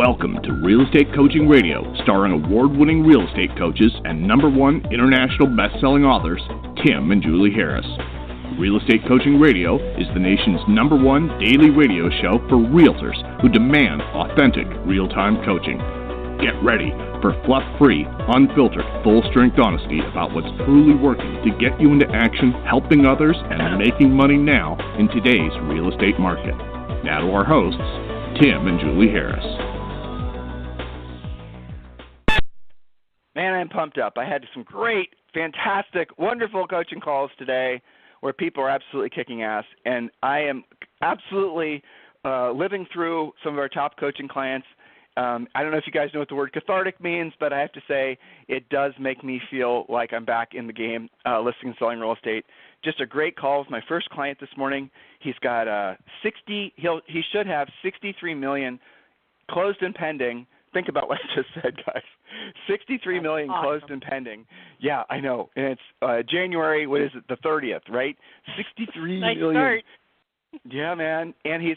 Welcome to Real Estate Coaching Radio, starring award-winning real estate coaches and #1 international best-selling authors, Tim and Julie Harris. Real Estate Coaching Radio is the nation's #1 daily radio show for realtors who demand authentic, real-time coaching. Get ready for fluff-free, unfiltered, full-strength honesty about what's truly working to get you into action, helping others, and making money now in today's real estate market. Now to our hosts, Tim and Julie Harris. Man, I'm pumped up. I had some great, fantastic, wonderful coaching calls today where people are absolutely kicking ass, and I am absolutely living through some of our top coaching clients. I don't know if you guys know what the word cathartic means, but I have to say it does make me feel like I'm back in the game, listing and selling real estate. Just a great call with my first client this morning. He's got he should have $63 million closed and pending. Think about what I just said, guys. $63 million awesome. Closed and pending. Yeah, I know. And it's January, what is it, the 30th, right? $63 nice million. Start. Yeah, man. And he's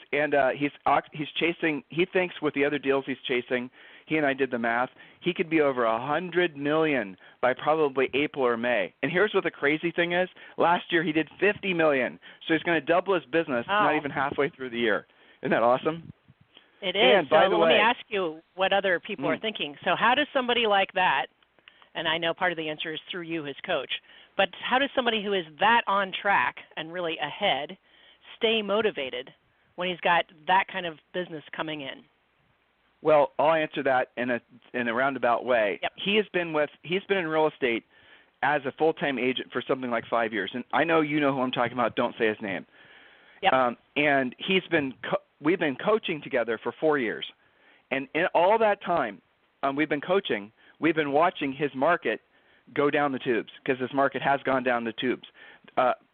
chasing. He thinks with the other deals he's chasing, he and I did the math, he could be over $100 million by probably April or May. And here's what the crazy thing is. Last year he did $50 million. So he's going to double his business not even halfway through the year. Isn't that awesome? It is. And by the way, let me ask you what other people are thinking. So how does somebody like that, and I know part of the answer is through you, his coach, but how does somebody who is that on track and really ahead stay motivated when he's got that kind of business coming in? Well, I'll answer that in a roundabout way. Yep. He's been in real estate as a full-time agent for something like 5 years, and I know you know who I'm talking about. Don't say his name. Yep. And we've been coaching together for 4 years, and in all that time we've been coaching. We've been watching his market go down the tubes because his market has gone down the tubes.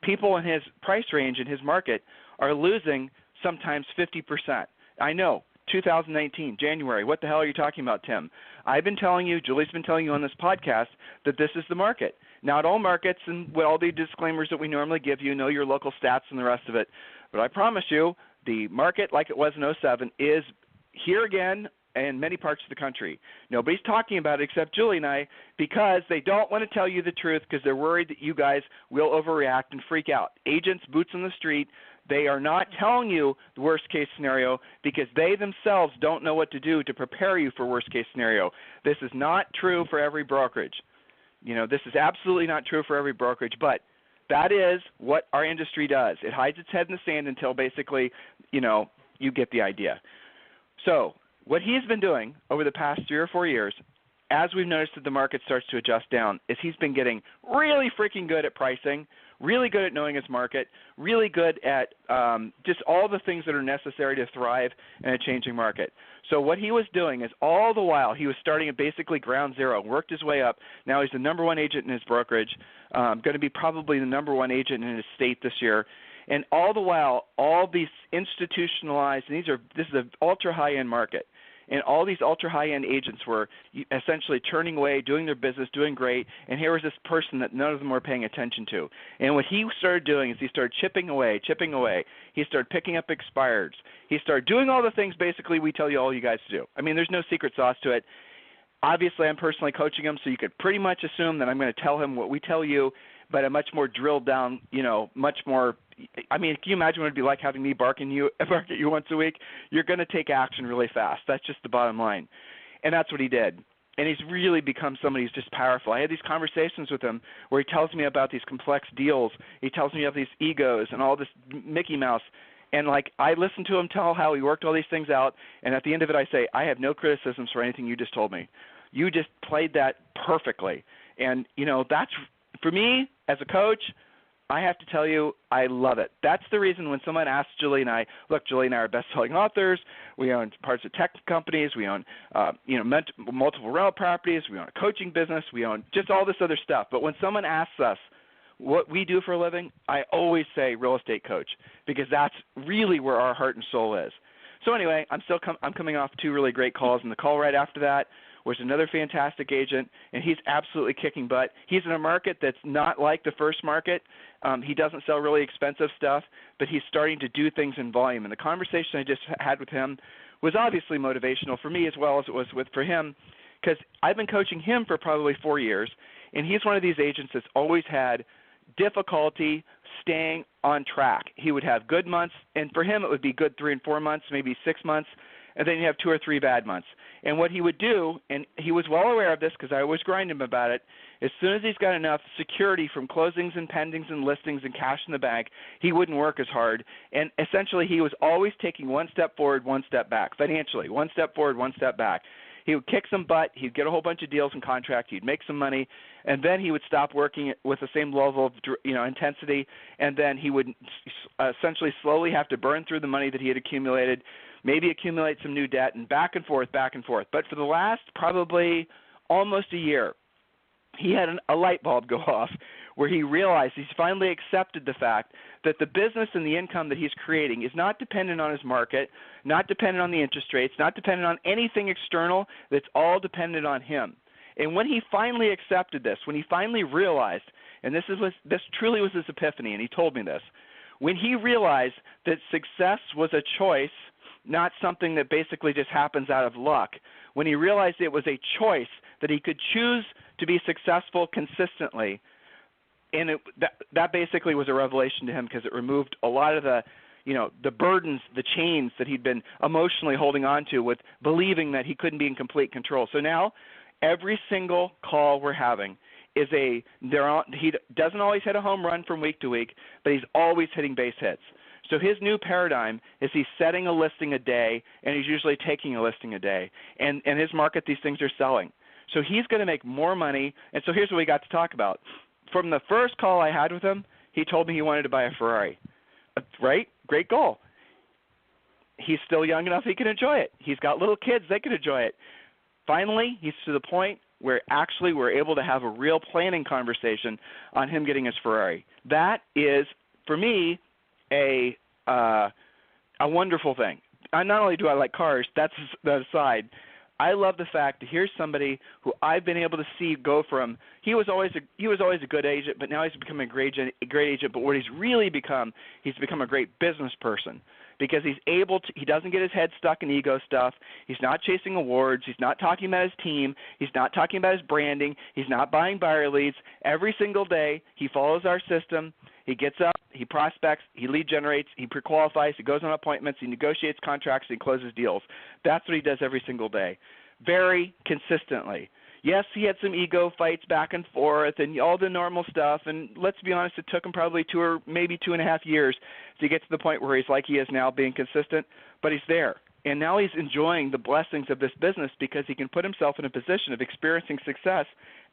People in his price range in his market are losing sometimes 50%. I know. 2019, January. What the hell are you talking about, Tim? I've been telling you, Julie's been telling you on this podcast that this is the market. Not all markets and with all the disclaimers that we normally give you, know your local stats and the rest of it. But I promise you, the market like it was in 2007 is here again in many parts of the country. Nobody's talking about it except Julie and I because they don't want to tell you the truth because they're worried that you guys will overreact and freak out. Agents, boots on the street, they are not telling you the worst-case scenario because they themselves don't know what to do to prepare you for worst-case scenario. This is not true for every brokerage. This is absolutely not true for every brokerage, but that is what our industry does. It hides its head in the sand until basically, you get the idea. So what he's been doing over the past 3 or 4 years, as we've noticed that the market starts to adjust down, is he's been getting really freaking good at pricing, really good at knowing his market, really good at just all the things that are necessary to thrive in a changing market. So what he was doing is all the while he was starting at basically ground zero, worked his way up. Now he's the #1 agent in his brokerage, going to be probably the #1 agent in his state this year. And all the while, all these institutionalized, and this is an ultra high-end market. And all these ultra-high-end agents were essentially turning away, doing their business, doing great, and here was this person that none of them were paying attention to. And what he started doing is he started chipping away. He started picking up expireds. He started doing all the things basically we tell all you guys to do. I mean, there's no secret sauce to it. Obviously, I'm personally coaching him, so you could pretty much assume that I'm going to tell him what we tell you, but a much more drilled down, much more – I mean, can you imagine what it would be like having me bark at you once a week? You're going to take action really fast. That's just the bottom line. And that's what he did. And he's really become somebody who's just powerful. I had these conversations with him where he tells me about these complex deals. He tells me of these egos and all this Mickey Mouse. And, I listen to him tell how he worked all these things out, and at the end of it I say, I have no criticisms for anything you just told me. You just played that perfectly. And, that's, for me, as a coach, I have to tell you, I love it. That's the reason when someone asks Julie and I, look, Julie and I are best-selling authors. We own parts of tech companies. We own, multiple rental properties. We own a coaching business. We own just all this other stuff. But when someone asks us what we do for a living, I always say real estate coach because that's really where our heart and soul is. So anyway, I'm coming off 2 really great calls, and the call right after that was another fantastic agent, and he's absolutely kicking butt. He's in a market that's not like the first market. He doesn't sell really expensive stuff, but he's starting to do things in volume. And the conversation I just had with him was obviously motivational for me as well as it was for him, because I've been coaching him for probably 4 years, and he's one of these agents that's always had difficulty staying on track. He would have good months, and for him it would be good 3 and 4 months, maybe 6 months, and then you have 2 or 3 bad months. And what he would do, and he was well aware of this because I always grind him about it, as soon as he's got enough security from closings and pendings and listings and cash in the bank, he wouldn't work as hard. And essentially he was always taking 1 step forward, 1 step back, financially, 1 step forward, 1 step back. He would kick some butt, he'd get a whole bunch of deals and contracts, he'd make some money, and then he would stop working with the same level of intensity, and then he would essentially slowly have to burn through the money that he had accumulated, maybe accumulate some new debt, and back and forth, back and forth. But for the last probably almost a year, he had a light bulb go off where he realized he's finally accepted the fact that the business and the income that he's creating is not dependent on his market, not dependent on the interest rates, not dependent on anything external. That's all dependent on him. And when he finally accepted this, when he finally realized, and this truly was his epiphany, and he told me this, when he realized that success was a choice, not something that basically just happens out of luck, when he realized it was a choice that he could choose to be successful consistently, and that basically was a revelation to him because it removed a lot of the burdens, the chains that he'd been emotionally holding on to with believing that he couldn't be in complete control. So now every single call we're having is he doesn't always hit a home run from week to week, but he's always hitting base hits. So his new paradigm is he's setting a listing a day, and he's usually taking a listing a day. And in his market, these things are selling. So he's going to make more money. And so here's what we got to talk about. From the first call I had with him, he told me he wanted to buy a Ferrari. Right? Great goal. He's still young enough he can enjoy it. He's got little kids. They can enjoy it. Finally, he's to the point where actually we're able to have a real planning conversation on him getting his Ferrari. That is, for me, a wonderful thing. Not only do I like cars, that's that aside, I love the fact that here's somebody who I've been able to see go from he was always a good agent, but now he's become a great agent. But what he's really become, he's become a great business person because he doesn't get his head stuck in ego stuff. He's not chasing awards. He's not talking about his team. He's not talking about his branding. He's not buying buyer leads. Every single day he follows our system. He gets up, he prospects, he lead generates, he pre-qualifies, he goes on appointments, he negotiates contracts, and he closes deals. That's what he does every single day, very consistently. Yes, he had some ego fights back and forth and all the normal stuff, and let's be honest, it took him probably 2 or maybe 2.5 years to get to the point where he's like he is now, being consistent, but he's there. And now he's enjoying the blessings of this business because he can put himself in a position of experiencing success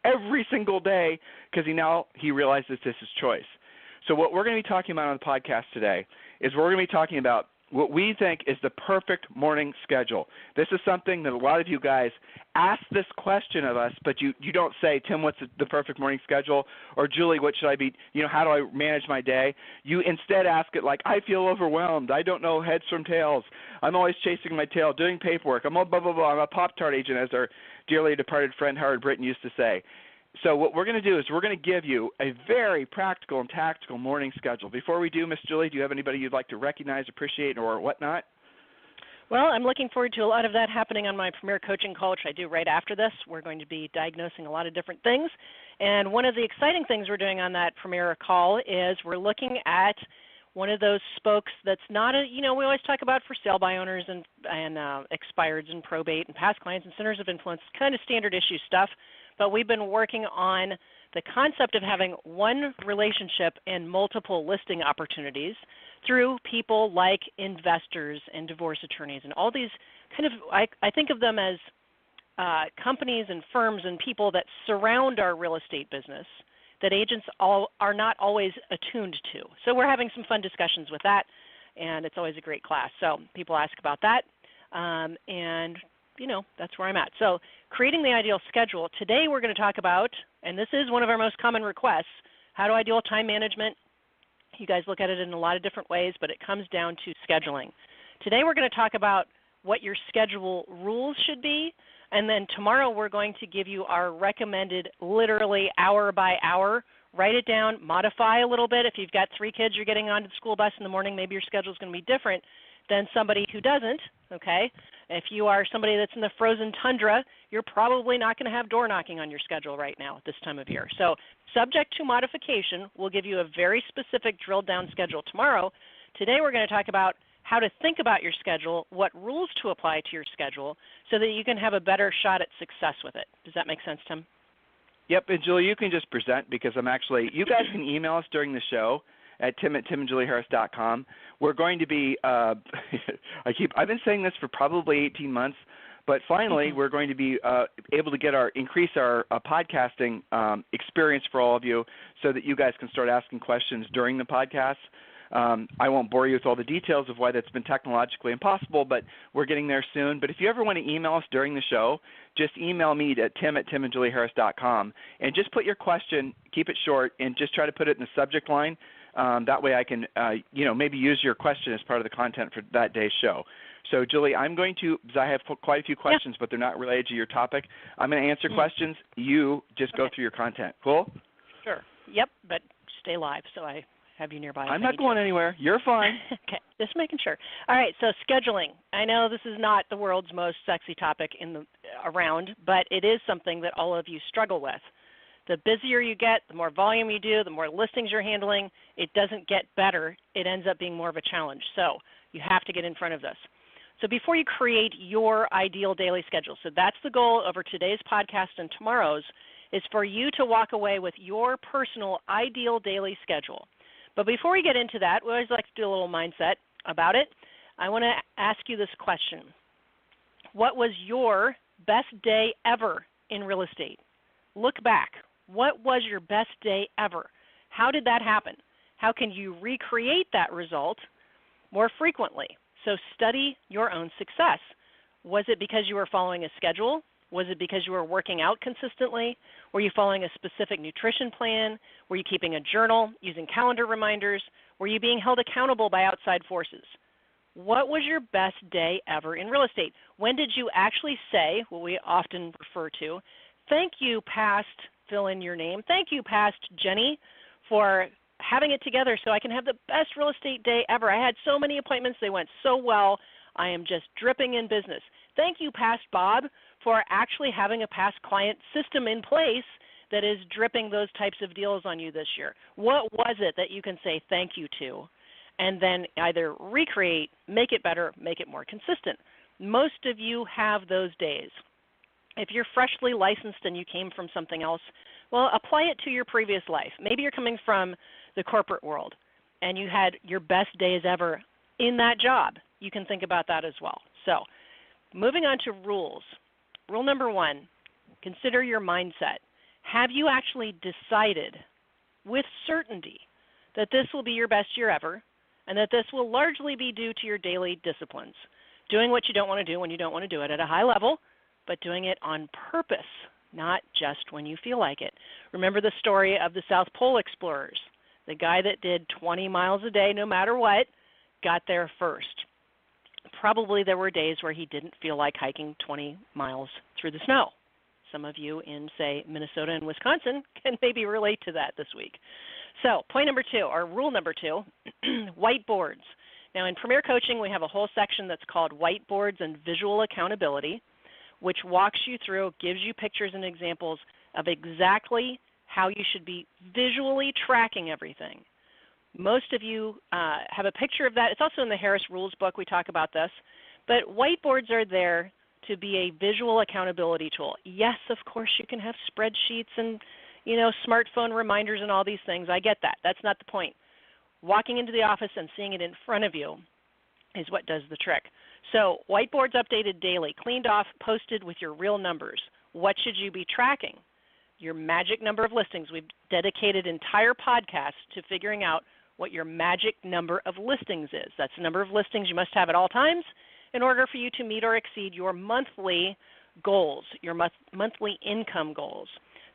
every single day because he realizes this is choice. So what we're going to be talking about on the podcast today is we're going to be talking about what we think is the perfect morning schedule. This is something that a lot of you guys ask this question of us, but you don't say, Tim, what's the perfect morning schedule? Or Julie, what should I be, how do I manage my day? You instead ask it like, I feel overwhelmed. I don't know heads from tails. I'm always chasing my tail, doing paperwork. I'm a blah, blah, blah. I'm a Pop-Tart agent, as our dearly departed friend Howard Britton used to say. So what we're going to do is we're going to give you a very practical and tactical morning schedule. Before we do, Miss Julie, do you have anybody you'd like to recognize, appreciate, or whatnot? Well, I'm looking forward to a lot of that happening on my Premier Coaching Call, which I do right after this. We're going to be diagnosing a lot of different things. And one of the exciting things we're doing on that Premier Call is we're looking at one of those spokes that's not we always talk about for sale by owners and expireds and probate and past clients and centers of influence, kind of standard issue stuff. But we've been working on the concept of having one relationship and multiple listing opportunities through people like investors and divorce attorneys and all these kind of, I think of them as companies and firms and people that surround our real estate business that agents are not always attuned to. So we're having some fun discussions with that, and it's always a great class. So people ask about that, and that's where I'm at. So creating the ideal schedule. Today we're going to talk about, and this is one of our most common requests, how do I deal with time management? You guys look at it in a lot of different ways, but it comes down to scheduling. Today we're going to talk about what your schedule rules should be, and then tomorrow we're going to give you our recommended literally hour by hour. Write it down, modify a little bit. If you've got 3 kids you're getting onto the school bus in the morning, maybe your schedule is going to be different than somebody who doesn't, okay? If you are somebody that's in the frozen tundra, you're probably not going to have door knocking on your schedule right now at this time of year. So subject to modification, we'll give you a very specific drilled down schedule tomorrow. Today we're going to talk about how to think about your schedule, what rules to apply to your schedule so that you can have a better shot at success with it. Does that make sense, Tim? Yep, and Julie, you can just present because I'm actually, you guys can email us during the show at tim@timandjulieharris.com. We're going to be, I've been saying this for probably 18 months, but finally we're going to be able to increase our podcasting experience for all of you so that you guys can start asking questions during the podcast. I won't bore you with all the details of why that's been technologically impossible, but we're getting there soon. But if you ever want to email us during the show, just email me at tim@timandjulieharris.com and just put your question, keep it short, and just try to put it in the subject line. That way I can, maybe use your question as part of the content for that day's show. So, Julie, I'm going to, because I have quite a few questions, but they're not related to your topic, I'm going to answer questions. You just go through your content. Cool? Sure. Yep, but stay live so I have you nearby. I'm not going anywhere. You're fine. Okay, just making sure. All right, so scheduling. I know this is not the world's most sexy topic around, but it is something that all of you struggle with. The busier you get, the more volume you do, the more listings you're handling, it doesn't get better. It ends up being more of a challenge. So you have to get in front of this. So before you create your ideal daily schedule, so that's the goal over today's podcast and tomorrow's, is for you to walk away with your personal ideal daily schedule. But before we get into that, we always like to do a little mindset about it. I want to ask you this question. What was your best day ever in real estate? Look back. What was your best day ever? How did that happen? How can you recreate that result more frequently? So study your own success. Was it because you were following a schedule? Was it because you were working out consistently? Were you following a specific nutrition plan? Were you keeping a journal, using calendar reminders? Were you being held accountable by outside forces? What was your best day ever in real estate? When did you actually say, what we often refer to, thank you, past, fill in your name, thank you, past Jenny, for having it together so I can have the best real estate day ever. I had so many appointments. They went so well. I am just dripping in business. Thank you, past Bob, for actually having a past client system in place that is dripping those types of deals on you this year. What was it that you can say thank you to and then either recreate, make it better, make it more consistent? Most of you have those days. If you're freshly licensed and you came from something else, well, apply it to your previous life. Maybe you're coming from the corporate world and you had your best days ever in that job. You can think about that as well. So moving on to rules. Rule number 1, consider your mindset. Have you actually decided with certainty that this will be your best year ever and that this will largely be due to your daily disciplines? Doing what you don't want to do when you don't want to do it at a high level, but doing it on purpose, not just when you feel like it. Remember the story of the South Pole explorers. The guy that did 20 miles a day no matter what got there first. Probably there were days where he didn't feel like hiking 20 miles through the snow. Some of you in, say, Minnesota and Wisconsin can maybe relate to that this week. So point number 2, or rule number 2, whiteboards. Now in Premier Coaching, we have a whole section that's called Whiteboards and Visual Accountability, which walks you through, gives you pictures and examples of exactly how you should be visually tracking everything. Most of you have a picture of that. It's also in the Harris Rules book. We talk about this. But whiteboards are there to be a visual accountability tool. Yes, of course, you can have spreadsheets and, smartphone reminders and all these things. I get that. That's not the point. Walking into the office and seeing it in front of you is what does the trick. So whiteboards updated daily, cleaned off, posted with your real numbers. What should you be tracking? Your magic number of listings. We've dedicated entire podcasts to figuring out what your magic number of listings is. That's the number of listings you must have at all times in order for you to meet or exceed your monthly goals, your monthly income goals.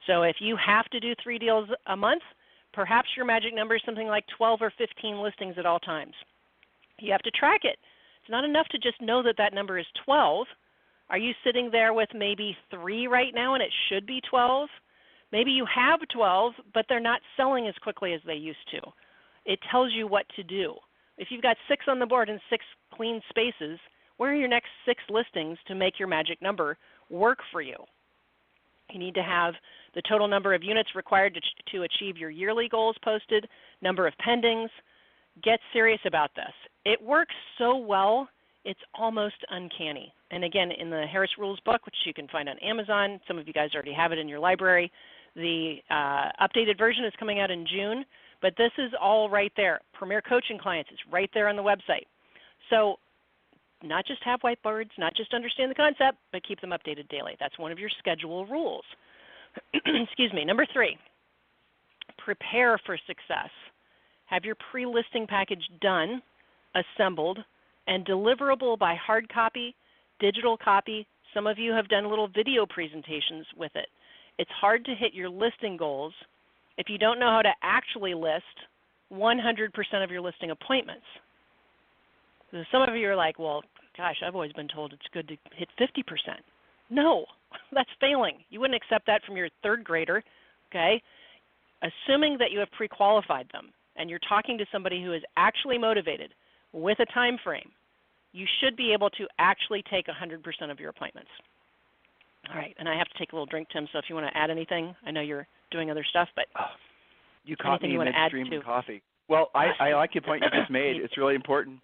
So if you have to do 3 deals a month, perhaps your magic number is something like 12 or 15 listings at all times. You have to track it. It's not enough to just know that that number is 12. Are you sitting there with maybe 3 right now and it should be 12? Maybe you have 12, but they're not selling as quickly as they used to. It tells you what to do. If you've got 6 on the board and 6 clean spaces, Where are your next 6 listings to make your magic number work for you? You need to have the total number of units required to achieve your yearly goals posted, number of pendings. Get serious about this. It works so well, it's almost uncanny. And again, in the Harris Rules book, which you can find on Amazon, some of you guys already have it in your library, the updated version is coming out in June, but this is all right there. Premier Coaching Clients is right there on the website. So not just have whiteboards, not just understand the concept, but keep them updated daily. That's one of your schedule rules. Excuse me. Number 3, prepare for success. Have your pre-listing package done, assembled, and deliverable by hard copy, digital copy. Some of you have done little video presentations with it. It's hard to hit your listing goals if you don't know how to actually list 100% of your listing appointments. So some of you are like, well, gosh, I've always been told it's good to hit 50%. No, that's failing. You wouldn't accept that from your 3rd grader, okay? Assuming that you have pre-qualified them and you're talking to somebody who is actually motivated with a time frame, you should be able to actually take 100% of your appointments. All right, and I have to take a little drink, Tim, so if you want to add anything, I know you're doing other stuff, but you caught me midstream coffee. Well, I like your point you just made. It's really important.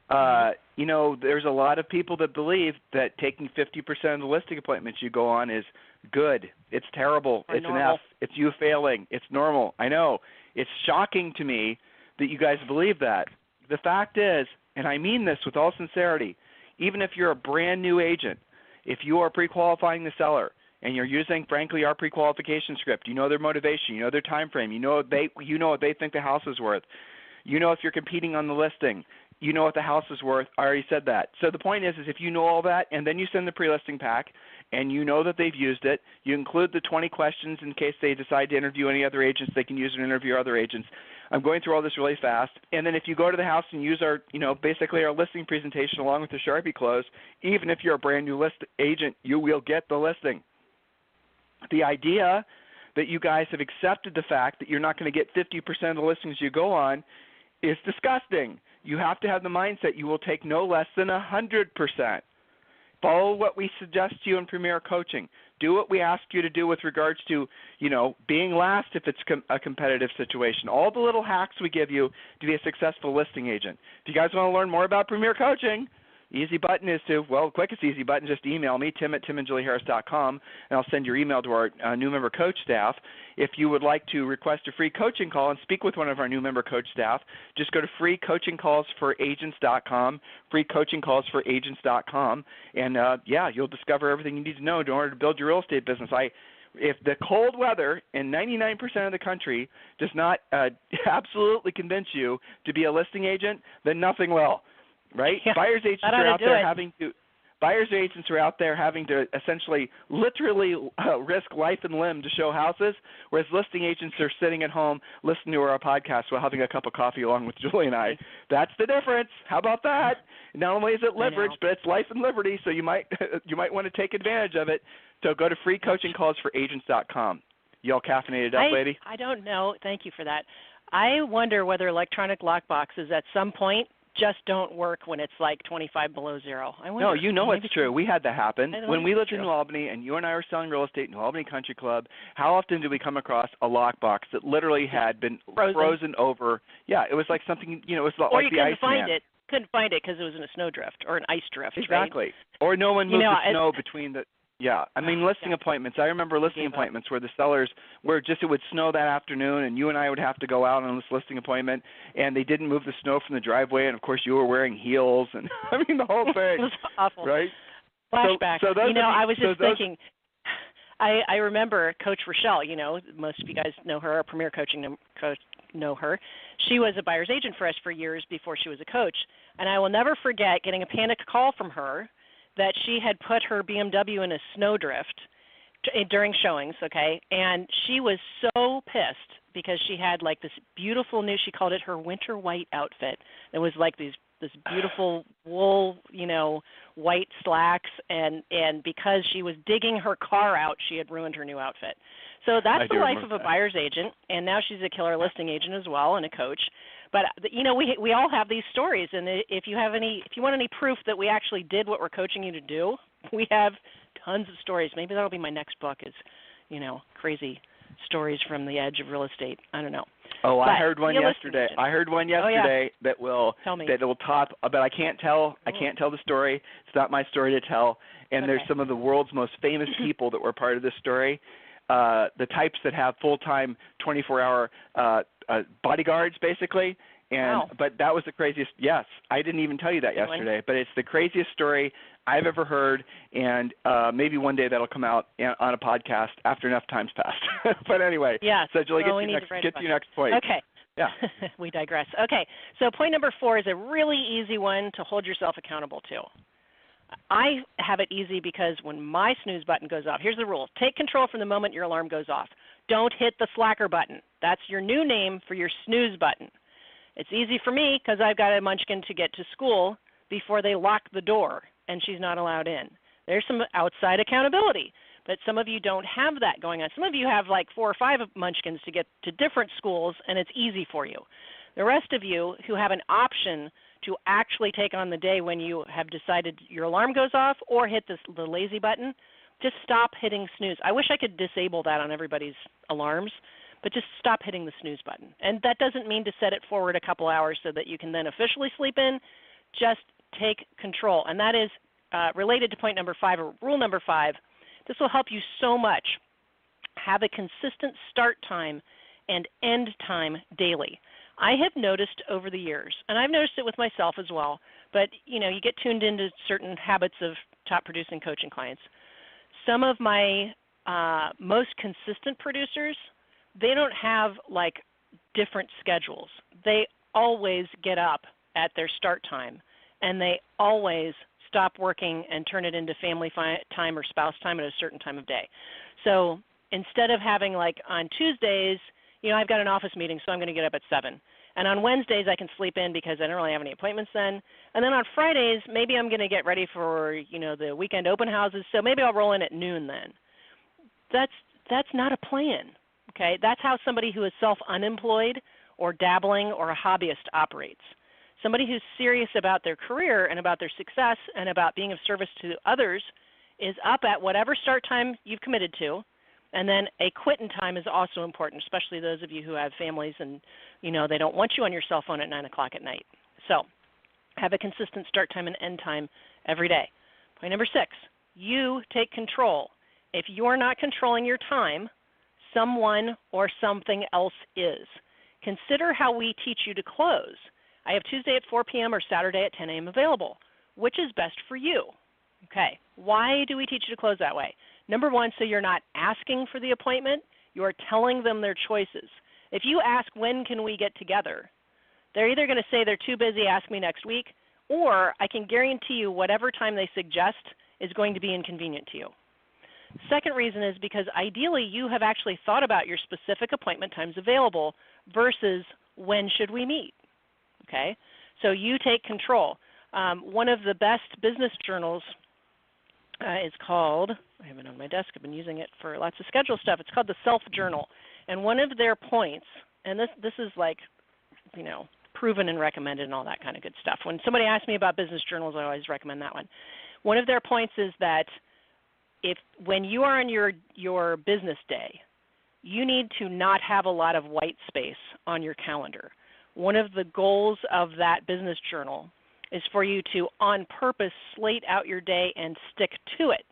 There's a lot of people that believe that taking 50% of the listing appointments you go on is good. It's terrible. Or it's normal. an F. It's you failing. It's normal. I know. It's shocking to me that you guys believe that. The fact is, and I mean this with all sincerity, even if you're a brand new agent, if you are pre-qualifying the seller and you're using, frankly, our pre-qualification script, you know their motivation, you know their time frame, you know what they think the house is worth, you know if you're competing on the listing, you know what the house is worth. I already said that. So the point is if you know all that and then you send the pre-listing pack and you know that they've used it, you include the 20 questions in case they decide to interview any other agents, they can use it to interview other agents. I'm going through all this really fast. And then if you go to the house and use our, basically our listing presentation along with the Sharpie close, even if you're a brand new list agent, you will get the listing. The idea that you guys have accepted the fact that you're not going to get 50% of the listings you go on is disgusting. You have to have the mindset you will take no less than 100%. Follow what we suggest to you in Premier Coaching. Do what we ask you to do with regards to, being last if it's a competitive situation. All the little hacks we give you to be a successful listing agent. If you guys want to learn more about Premier Coaching, easy button is to, quickest easy button, just email me, tim@timandjulieharris.com, and I'll send your email to our new member coach staff. If you would like to request a free coaching call and speak with one of our new member coach staff, just go to freecoachingcallsforagents.com, freecoachingcallsforagents.com, and, you'll discover everything you need to know in order to build your real estate business. If the cold weather in 99% of the country does not absolutely convince you to be a listing agent, then nothing will. Right? Yeah, buyers agents are out there having to essentially literally risk life and limb to show houses, whereas listing agents are sitting at home listening to our podcast while having a cup of coffee along with Julie and I. That's the difference. How about that? Not only is it leverage, but it's life and liberty, so you might want to take advantage of it. So go to freecoachingcallsforagents.com. You all caffeinated up, lady? I don't know. Thank you for that. I wonder whether electronic lockboxes at some point just don't work when it's like 25 below zero. No, it's true. We had that happen. When we lived in New Albany and you and I were selling real estate in New Albany Country Club, how often did we come across a lockbox that literally had been frozen over? Yeah, it was like something, it was like the ice man. Or you couldn't find it because it was in a snowdrift or an ice drift. Exactly. Right? Or no one moved the snow between the... Yeah, listing appointments. I remember listing appointments where the sellers it would snow that afternoon, and you and I would have to go out on this listing appointment, and they didn't move the snow from the driveway, and of course you were wearing heels, and the whole thing. It was awful. Right? Flashback. I was just thinking. I remember Coach Rochelle. Most of you guys know her. Our Premier Coaching coach know her. She was a buyer's agent for us for years before she was a coach, and I will never forget getting a panic call from her that she had put her BMW in a snowdrift during showings, okay? And she was so pissed because she had like this beautiful she called it her winter white outfit. It was like this beautiful wool, white slacks, and because she was digging her car out, she had ruined her new outfit. So that's the life of a buyer's agent, and now she's a killer listing agent as well and a coach. But we all have these stories, and if you want any proof that we actually did what we're coaching you to do, we have tons of stories. Maybe that'll be my next book is, crazy stories from the edge of real estate. I don't know. Oh, but I heard one yesterday. That will top. But I can't tell. I can't tell the story. It's not my story to tell. And there's some of the world's most famous people that were part of this story. The types that have full-time 24-hour bodyguards, basically. But that was the craziest. Yes, I didn't even tell you that yesterday. But it's the craziest story I've ever heard, and maybe one day that'll come out on a podcast after enough time's passed. But anyway, so Julie, get to your next point. Okay. Yeah. We digress. Okay, so point number 4 is a really easy one to hold yourself accountable to. I have it easy because when my snooze button goes off, here's the rule. Take control from the moment your alarm goes off. Don't hit the slacker button. That's your new name for your snooze button. It's easy for me because I've got a munchkin to get to school before they lock the door and she's not allowed in. There's some outside accountability, but some of you don't have that going on. Some of you have like 4 or 5 munchkins to get to different schools, and it's easy for you. The rest of you who have an option to actually take on the day when you have decided your alarm goes off or hit the lazy button, just stop hitting snooze. I wish I could disable that on everybody's alarms, but just stop hitting the snooze button. And that doesn't mean to set it forward a couple hours so that you can then officially sleep in. Just take control. And that is related to point number 5, or rule number 5. This will help you so much. Have a consistent start time and end time daily. I have noticed over the years, and I've noticed it with myself as well, but you get tuned into certain habits of top producing coaching clients. Some of my most consistent producers, they don't have like different schedules. They always get up at their start time, and they always stop working and turn it into family time or spouse time at a certain time of day. So instead of having like on Tuesdays, I've got an office meeting, so I'm going to get up at 7. And on Wednesdays, I can sleep in because I don't really have any appointments then. And then on Fridays, maybe I'm going to get ready for, the weekend open houses, so maybe I'll roll in at noon then. That's not a plan, okay? That's how somebody who is self-unemployed or dabbling or a hobbyist operates. Somebody who's serious about their career and about their success and about being of service to others is up at whatever start time you've committed to. And then a quit-in time is also important, especially those of you who have families and, they don't want you on your cell phone at 9 o'clock at night. So have a consistent start time and end time every day. Point number 6, you take control. If you're not controlling your time, someone or something else is. Consider how we teach you to close. I have Tuesday at 4 p.m. or Saturday at 10 a.m. available. Which is best for you? Okay. Why do we teach you to close that way? Number 1, so you're not asking for the appointment. You're telling them their choices. If you ask, when can we get together, they're either going to say they're too busy, ask me next week, or I can guarantee you whatever time they suggest is going to be inconvenient to you. Second reason is because ideally you have actually thought about your specific appointment times available versus when should we meet. Okay? So you take control. One of the best business journals is called, I have it on my desk, I've been using it for lots of schedule stuff, it's called the Self Journal. And one of their points, and this is like, proven and recommended and all that kind of good stuff. When somebody asks me about business journals, I always recommend that one. One of their points is that when you are on your business day, you need to not have a lot of white space on your calendar. One of the goals of that business journal is for you to, on purpose, slate out your day and stick to it.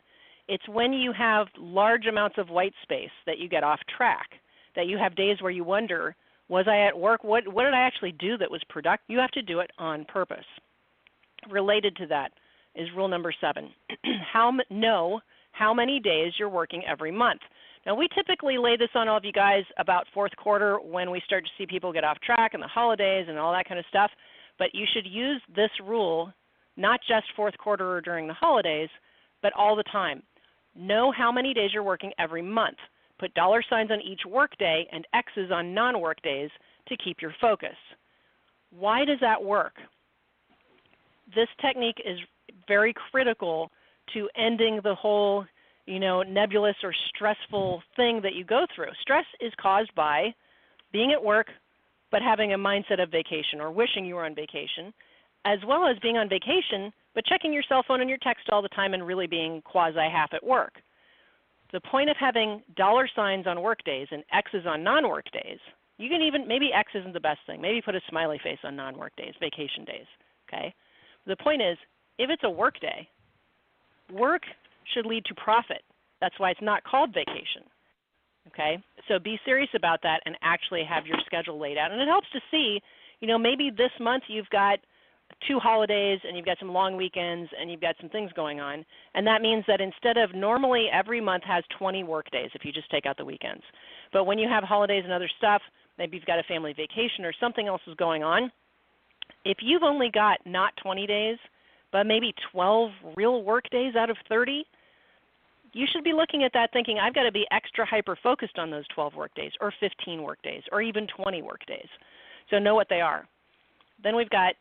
It's when you have large amounts of white space that you get off track, that you have days where you wonder, was I at work? What did I actually do that was productive? You have to do it on purpose. Related to that is rule number 7. Know how many days you're working every month. Now, we typically lay this on all of you guys about fourth quarter when we start to see people get off track and the holidays and all that kind of stuff. But you should use this rule not just fourth quarter or during the holidays, but all the time. Know how many days you're working every month. Put dollar signs on each work day and X's on non-work days to keep your focus. Why does that work? This technique is very critical to ending the whole, nebulous or stressful thing that you go through. Stress is caused by being at work, but having a mindset of vacation or wishing you were on vacation, as well as being on vacation but checking your cell phone and your text all the time and really being quasi-half at work. The point of having dollar signs on work days and X's on non-work days, you can even, maybe X isn't the best thing. Maybe put a smiley face on non-work days, vacation days, okay? The point is, if it's a work day, work should lead to profit. That's why it's not called vacation, okay? So be serious about that and actually have your schedule laid out. And it helps to see, maybe this month you've got 2 holidays and you've got some long weekends and you've got some things going on. And that means that instead of normally every month has 20 work days if you just take out the weekends. But when you have holidays and other stuff, maybe you've got a family vacation or something else is going on, if you've only got not 20 days, but maybe 12 real work days out of 30, you should be looking at that thinking, I've got to be extra hyper-focused on those 12 work days or 15 work days or even 20 work days. So know what they are. Then we've got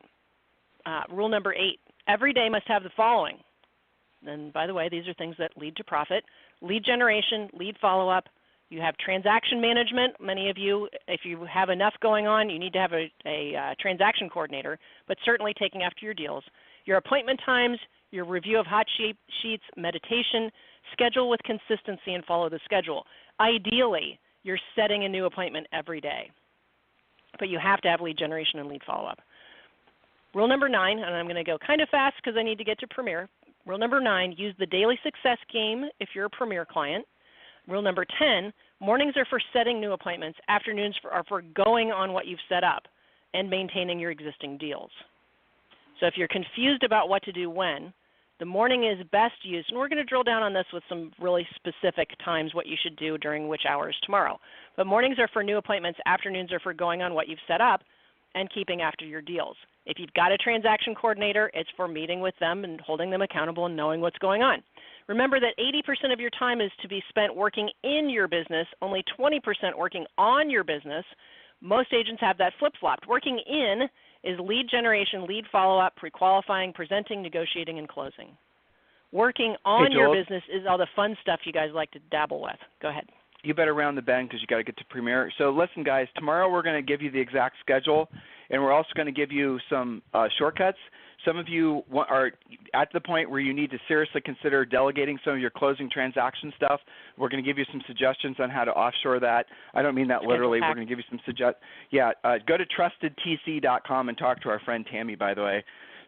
rule number 8. Every day must have the following. And by the way, these are things that lead to profit. Lead generation, lead follow-up. You have transaction management. Many of you, if you have enough going on, you need to have a transaction coordinator, but certainly taking after your deals. Your appointment times, your review of hot sheets, meditation, schedule with consistency and follow the schedule. Ideally, you're setting a new appointment every day, but you have to have lead generation and lead follow-up. Rule number 9, and I'm going to go kind of fast because I need to get to Premier. Rule number 9, use the daily success game if you're a Premier client. Rule number 10, mornings are for setting new appointments. Afternoons are for going on what you've set up and maintaining your existing deals. So if you're confused about what to do when, the morning is best used, and we're going to drill down on this with some really specific times, what you should do during which hours tomorrow. But mornings are for new appointments. Afternoons are for going on what you've set up and keeping after your deals. If you've got a transaction coordinator, it's for meeting with them and holding them accountable and knowing what's going on. Remember that 80% of your time is to be spent working in your business, only 20% working on your business. Most agents have that flip-flopped. Working in is lead generation, lead follow-up, pre-qualifying, presenting, negotiating, and closing. Working on your business is all the fun stuff you guys like to dabble with. Go ahead. You better round the bend because you got to get to Premier. So listen, guys, tomorrow we're going to give you the exact schedule, and we're also going to give you some shortcuts. Some of you are at the point where you need to seriously consider delegating some of your closing transaction stuff. We're going to give you some suggestions on how to offshore that. I don't mean that literally. We're going to give you some suggestions. Yeah, go to trustedtc.com and talk to our friend Tammy, by the way.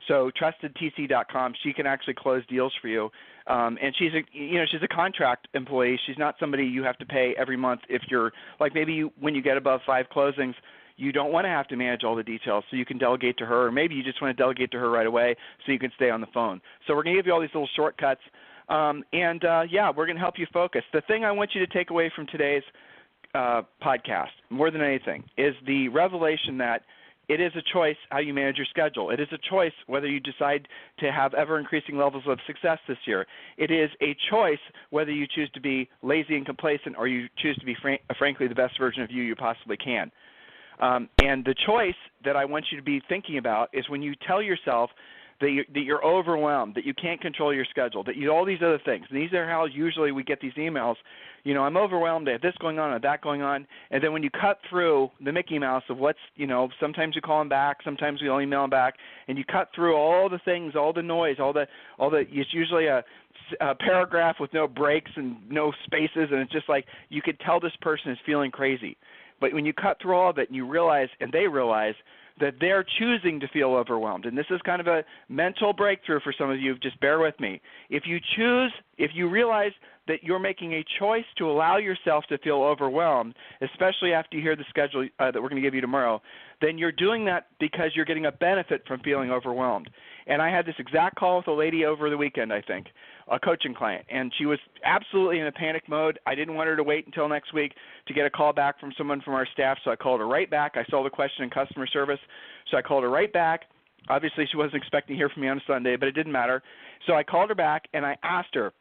So trustedtc.com, she can actually close deals for you. And she's a contract employee. She's not somebody you have to pay every month if you're like when you get above 5 closings, you don't want to have to manage all the details, so you can delegate to her, or maybe you just want to delegate to her right away so you can stay on the phone. So we're going to give you all these little shortcuts, we're going to help you focus. The thing I want you to take away from today's podcast, more than anything, is the revelation that it is a choice how you manage your schedule. It is a choice whether you decide to have ever-increasing levels of success this year. It is a choice whether you choose to be lazy and complacent or you choose to be, frankly, the best version of you possibly can. And the choice that I want you to be thinking about is when you tell yourself that you're overwhelmed, that you can't control your schedule, that you all these other things. And these are how usually we get these emails. I'm overwhelmed. I have this going on or that going on. And then when you cut through the Mickey Mouse of what's, sometimes you call them back, sometimes we only email them back, and you cut through all the things, all the noise, it's usually a paragraph with no breaks and no spaces, and it's just like you could tell this person is feeling crazy. But when you cut through all of it and you realize, and they realize, that they're choosing to feel overwhelmed. And this is kind of a mental breakthrough for some of you. Just bear with me. If you realize that you're making a choice to allow yourself to feel overwhelmed, especially after you hear the schedule that we're going to give you tomorrow, then you're doing that because you're getting a benefit from feeling overwhelmed. And I had this exact call with a lady over the weekend, I think, a coaching client, and she was absolutely in a panic mode. I didn't want her to wait until next week to get a call back from someone from our staff, so I called her right back. I saw the question in customer service, so I called her right back. Obviously, she wasn't expecting to hear from me on a Sunday, but it didn't matter. So I called her back, and I asked her,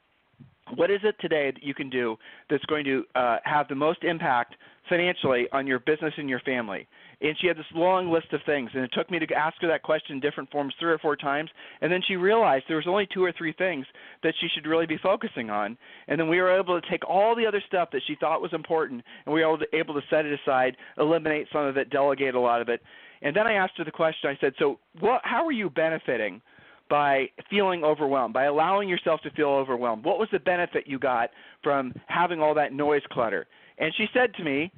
What is it today that you can do that's going to have the most impact financially on your business and your family? And she had this long list of things, and it took me to ask her that question in different forms 3 or 4 times, and then she realized there was only 2 or 3 things that she should really be focusing on. And then we were able to take all the other stuff that she thought was important, and we were able to set it aside, eliminate some of it, delegate a lot of it. And then I asked her the question, I said, so how are you benefiting by feeling overwhelmed, by allowing yourself to feel overwhelmed? What was the benefit you got from having all that noise clutter? And she said to me,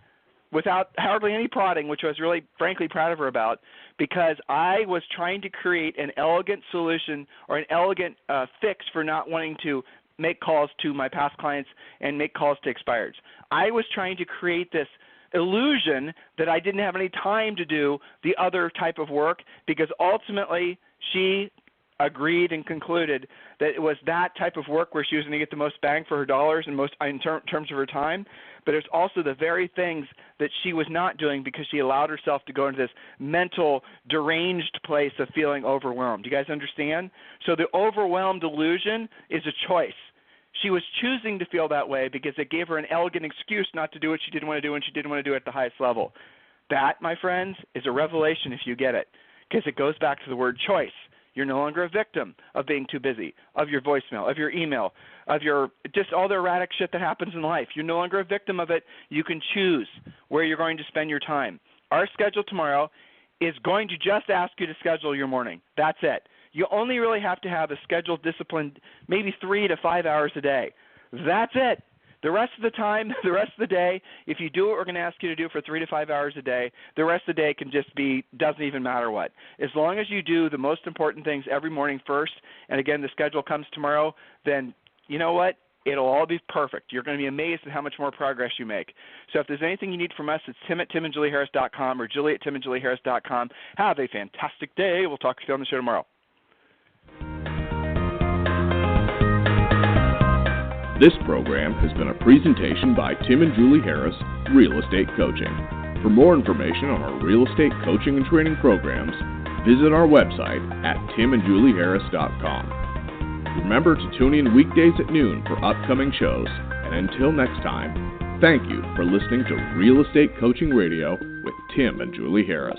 without hardly any prodding, which I was really, frankly, proud of her about, because I was trying to create an elegant solution or an elegant fix for not wanting to make calls to my past clients and make calls to expireds. I was trying to create this illusion that I didn't have any time to do the other type of work, because ultimately she agreed and concluded that it was that type of work where she was going to get the most bang for her dollars and most in terms of her time. But it's also the very things that she was not doing because she allowed herself to go into this mental, deranged place of feeling overwhelmed. Do you guys understand? So the overwhelmed illusion is a choice. She was choosing to feel that way because it gave her an elegant excuse not to do what she didn't want to do, and she didn't want to do it at the highest level. That, my friends, is a revelation if you get it, because it goes back to the word choice. You're no longer a victim of being too busy, of your voicemail, of your email, of your just all the erratic shit that happens in life. You're no longer a victim of it. You can choose where you're going to spend your time. Our schedule tomorrow is going to just ask you to schedule your morning. That's it. You only really have to have a scheduled discipline, maybe 3 to 5 hours a day. That's it. The rest of the time, the rest of the day, if you do what we're going to ask you to do for 3 to 5 hours a day, the rest of the day can just be, doesn't even matter what. As long as you do the most important things every morning first, and again, the schedule comes tomorrow, then you know what? It'll all be perfect. You're going to be amazed at how much more progress you make. So if there's anything you need from us, it's tim@timandjulieharris.com or julie@timandjulieharris.com. Have a fantastic day. We'll talk to you on the show tomorrow. This program has been a presentation by Tim and Julie Harris, Real Estate Coaching. For more information on our real estate coaching and training programs, visit our website at timandjulieharris.com. Remember to tune in weekdays at noon for upcoming shows, and until next time, thank you for listening to Real Estate Coaching Radio with Tim and Julie Harris.